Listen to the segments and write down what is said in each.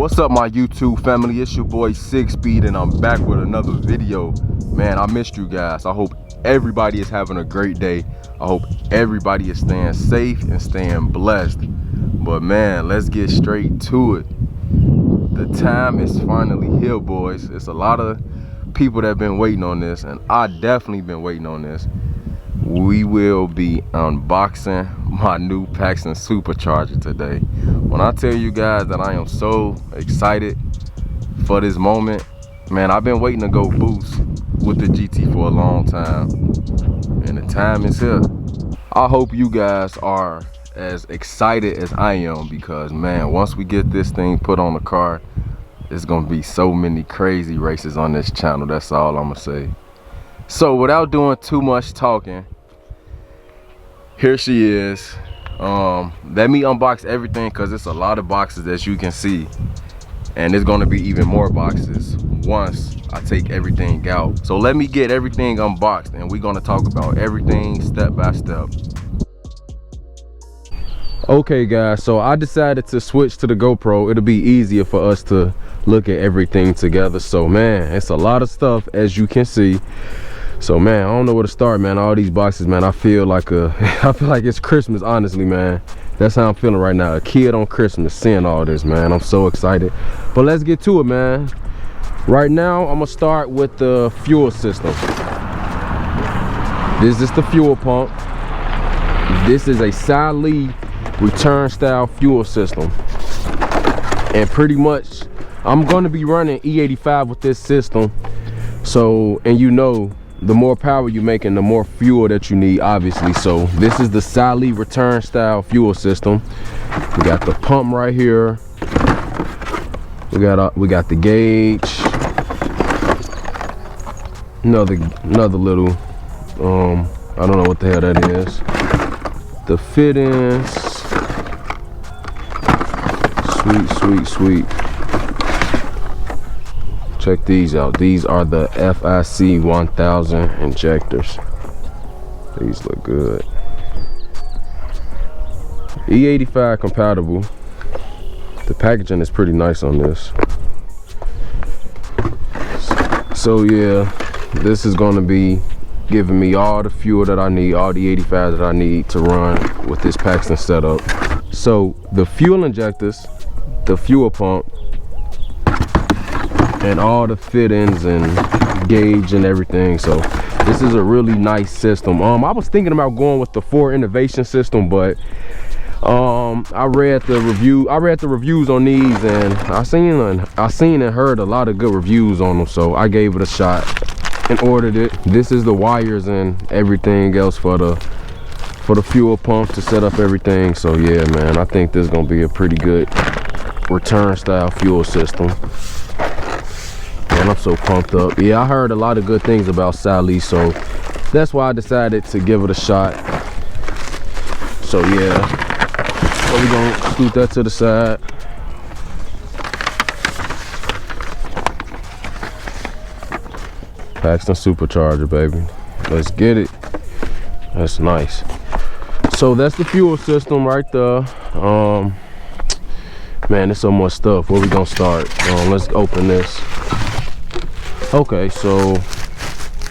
What's up, my YouTube family? It's your boy Six Speed, and I'm back with another video. Man, I missed you guys. I hope everybody is having a great day. I hope everybody is staying safe and staying blessed. But man, let's get straight to it. The time is finally here, boys. It's a lot of people that have been waiting on this, and I definitely been waiting on this. We will be unboxing my new Paxton Supercharger today. When I tell you guys that I am so excited for this moment, man, I've been waiting to go boost with the GT for a long time, and the time is here. I hope you guys are as excited as I am, because man, once we get this thing put on the car, it's gonna be so many crazy races on this channel. That's all I'm gonna say. So without doing too much talking, here she is. Let me unbox everything, because it's a lot of boxes, as you can see, and there's going to be even more boxes once I take everything out. So let me get everything unboxed, and we're going to talk about everything step by step. Okay guys, so I decided to switch to the GoPro. It'll be easier for us to look at everything together. So man, it's a lot of stuff, as you can see. So man, I don't know where to start, man. All these boxes, man, I feel like it's Christmas, honestly, man. That's how I'm feeling right now. A kid on Christmas seeing all this, man. I'm so excited. But let's get to it, man. Right now, I'm gonna start with the fuel system. This is the fuel pump. This is a Sally return style fuel system. And pretty much, I'm gonna be running E85 with this system. So, and you know, the more power you're making, the more fuel that you need, obviously. So this is the Sally return style fuel system. We got the pump right here. We got the gauge. Another little I don't know what the hell that is. The fittings. Sweet. Check these out. These are the FIC 1000 injectors. These look good. E85 compatible. The packaging is pretty nice on this. So yeah, this is going to be giving me all the fuel that I need, all the 85 that I need to run with this Paxton setup. So the fuel injectors, the fuel pump, and all the fittings and gauge and everything. So this is a really nice system. I was thinking about going with the Ford Innovation system, but I read the reviews on these, and I seen and heard a lot of good reviews on them, so I gave it a shot and ordered it. This is the wires and everything else for the fuel pump to set up everything. So yeah, man, I think this is gonna be a pretty good return style fuel system. And I'm so pumped up. Yeah, I heard a lot of good things about Sally, so that's why I decided to give it a shot. So yeah, so we're gonna scoot that to the side. Paxton Supercharger, baby. Let's get it. That's nice. So that's the fuel system right there. Man, there's so much stuff. Where we gonna start? Let's open this. Okay, so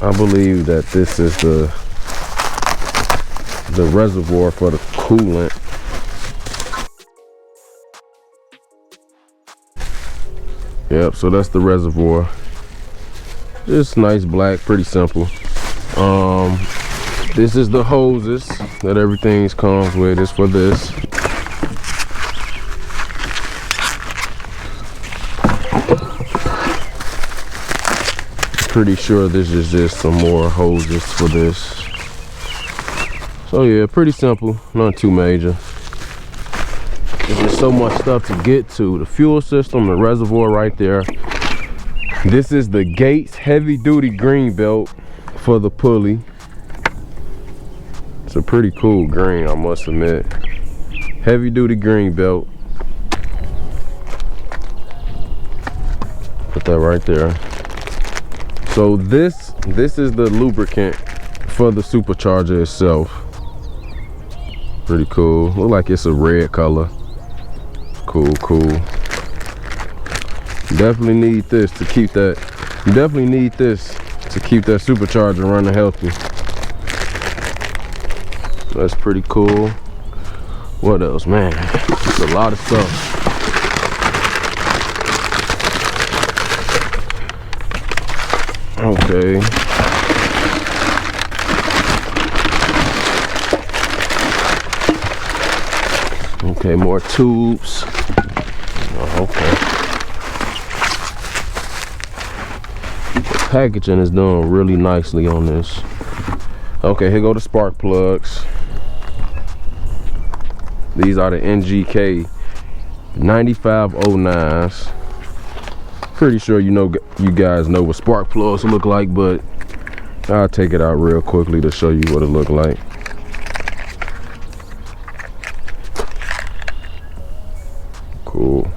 I believe that this is the reservoir for the coolant. Yep, so that's the reservoir. It's nice black, pretty simple. This is the hoses that everything comes with. It's for this. Pretty sure this is just some more hoses for this. So yeah, pretty simple, not too major. There's just so much stuff to get to. The fuel system, the reservoir right there. This is the Gates heavy duty green belt for the pulley. It's a pretty cool green, I must admit. Heavy duty green belt. Put that right there. So this is the lubricant for the supercharger itself. Pretty cool. Look like it's a red color. Cool. Definitely need this to keep that. You definitely need this to keep that supercharger running healthy. That's pretty cool. What else, man? It's a lot of stuff. Okay. Okay, more tubes. Oh, okay. The packaging is done really nicely on this. Okay, here go the spark plugs. These are the NGK 9509s. Pretty sure you guys know what spark plugs look like, but I'll take it out real quickly to show you what it look like. Cool.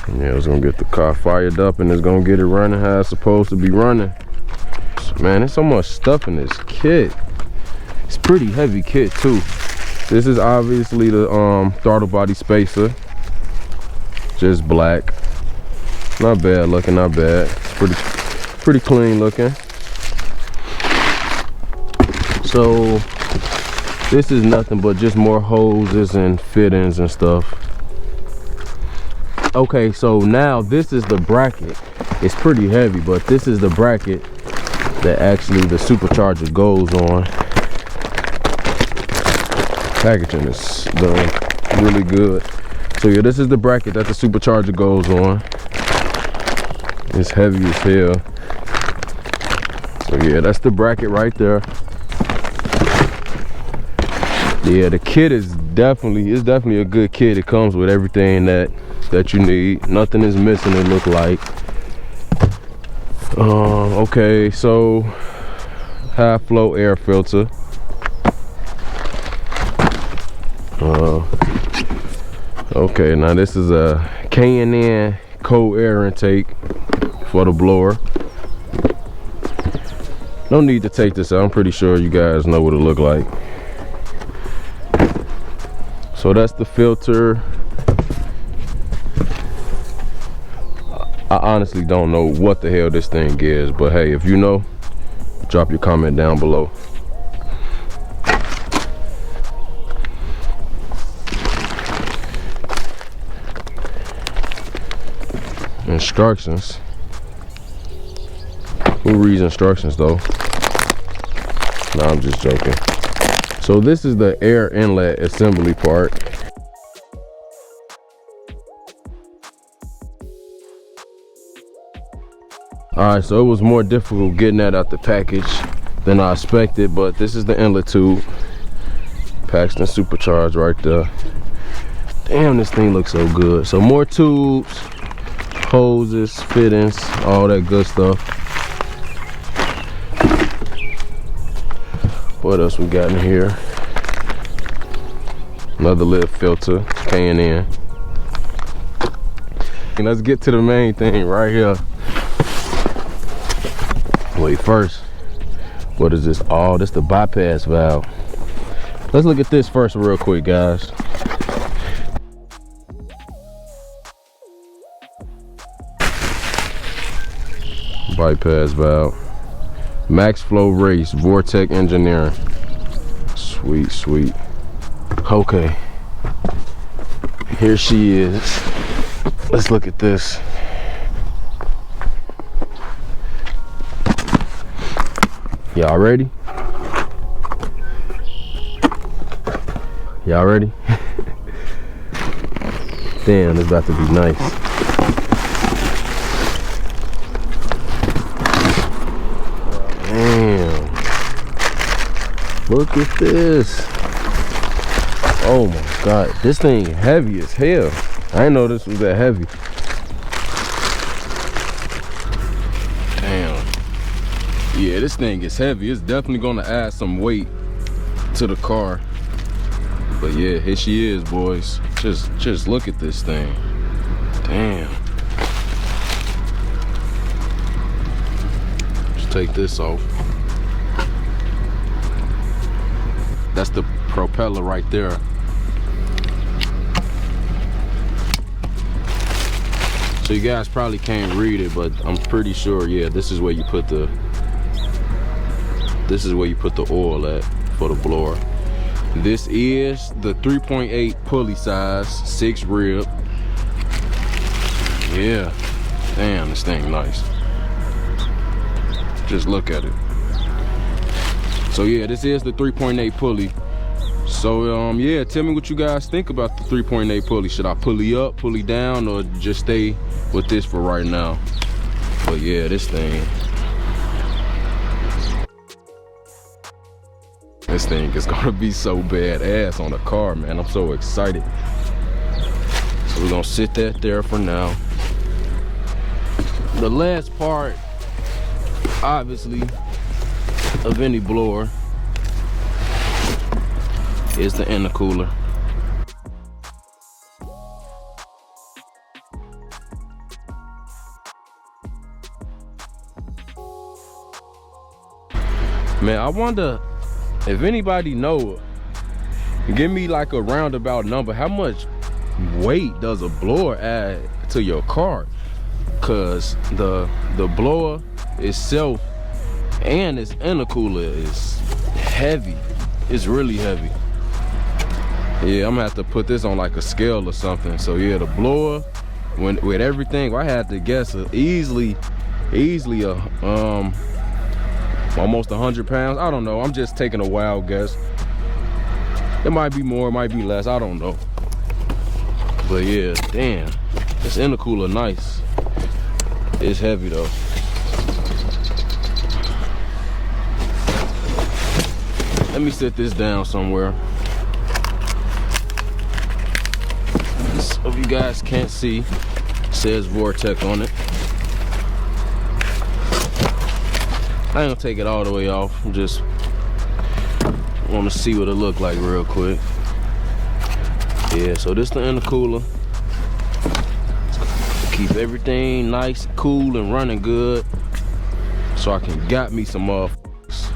Yeah, it's gonna get the car fired up and it's gonna get it running how it's supposed to be running. Man, there's so much stuff in this kit. It's pretty heavy kit too. This is obviously the throttle body spacer. Just black. Not bad looking, not bad. Pretty clean looking. So this is nothing but just more hoses and fittings and stuff. Okay, so now this is the bracket. It's pretty heavy, but this is the bracket that actually the supercharger goes on. Packaging is done really good. So yeah, this is the bracket that the supercharger goes on. It's heavy as hell. So yeah, that's the bracket right there. Yeah, the kit is definitely a good kit. It comes with everything that you need. Nothing is missing, it look like. Okay, so high flow air filter. Okay, now this is a K&N cold air intake for the blower. No need to take this out. I'm pretty sure you guys know what it look like. So that's the filter. I honestly don't know what the hell this thing is, but hey, if you know, drop your comment down below. Instructions. Who reads instructions though? No, I'm just joking. So this is the air inlet assembly part. Alright, so it was more difficult getting that out the package than I expected, but this is the inlet tube. Paxton Supercharged right there. Damn, this thing looks so good. So more tubes, hoses, fittings, all that good stuff. What else we got in here? Another little filter, K&N. And let's get to the main thing right here. Wait, first, what is this? Oh, this is the bypass valve. Let's look at this first real quick, guys. Bypass valve. Max Flow Race, Vortec Engineering. Sweet, sweet. Okay. Here she is. Let's look at this. Y'all ready? Y'all ready? Damn, this about to be nice. Damn. Look at this. Oh my God, this thing heavy as hell. I didn't know this was that heavy. Damn. Yeah, this thing is heavy. It's definitely gonna add some weight to the car. But yeah, here she is, boys. Just look at this thing. Damn. Just take this off. That's the propeller right there. So you guys probably can't read it, but I'm pretty sure, yeah, this is where you put the oil at for the blower. This is the 3.8 pulley size, 6 rib. Yeah, damn, this thing nice. Just look at it. So yeah, this is the 3.8 pulley. So yeah, tell me what you guys think about the 3.8 pulley. Should I pulley up, pulley down, or just stay with this for right now? But yeah, this thing is gonna be so badass on the car, man. I'm so excited. So we're gonna sit that there for now. The last part, obviously, of any blower is the intercooler. Man, I wonder if anybody know, give me like a roundabout number, how much weight does a blower add to your car? Cause the blower itself and its intercooler is heavy. It's really heavy. Yeah, I'm gonna have to put this on like a scale or something. So yeah, the blower, with everything, I had to guess easily almost 100 pounds. I don't know. I'm just taking a wild guess. It might be more, it might be less. I don't know. But yeah, damn, this intercooler nice. It's heavy though. Let me set this down somewhere. So if you guys can't see, it says Vortec on it. I ain't gonna take it all the way off. I'm just want to see what it look like real quick. Yeah, so this the intercooler. Keep everything nice, cool, and running good, so I can got me some motherfuckers.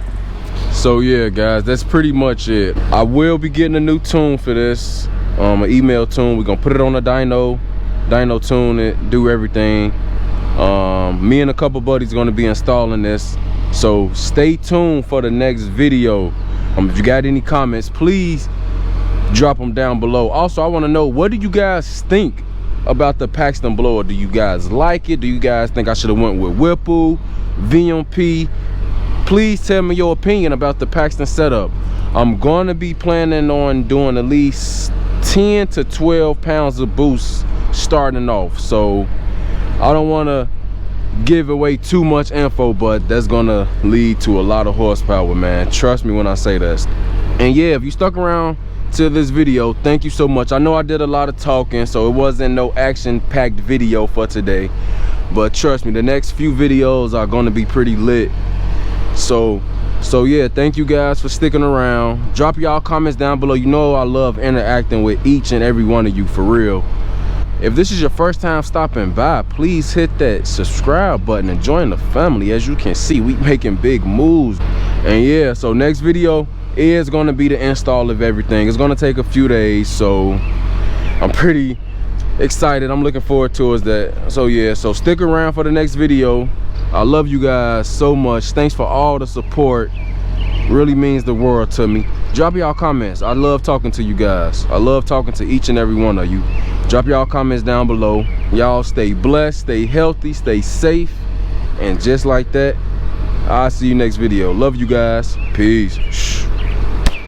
So yeah, guys, that's pretty much it. I will be getting a new tune for this, an email tune. We're gonna put it on a dyno tune it, do everything. Me and a couple buddies gonna be installing this, so stay tuned for the next video. If you got any comments, please drop them down below. Also, I want to know, what do you guys think about the Paxton blower? Do you guys like it? Do you guys think I should have went with Whirlpool, VMP? Please tell me your opinion about the Paxton setup. I'm going to be planning on doing at least 10 to 12 pounds of boost starting off, so I don't want to give away too much info, but that's gonna lead to a lot of horsepower, man. Trust me when I say this. And yeah, if you stuck around to this video, thank you so much. I know I did a lot of talking, so it wasn't no action-packed video for today, but trust me, the next few videos are gonna be pretty lit. So yeah, thank you guys for sticking around. Drop y'all comments down below. You know I love interacting with each and every one of you, for real. If this is your first time stopping by, please hit that subscribe button and join the family. As you can see, we making big moves. And yeah, so next video is going to be the install of everything. It's going to take a few days, so I'm pretty excited. I'm looking forward towards that. So yeah, so stick around for the next video. I love you guys so much. Thanks for all the support. Really means the world to me. Drop y'all comments. I love talking to you guys. I love talking to each and every one of you. Drop y'all comments down below. Y'all stay blessed, stay healthy, stay safe, and just like that, I'll see you next video. Love you guys. Peace.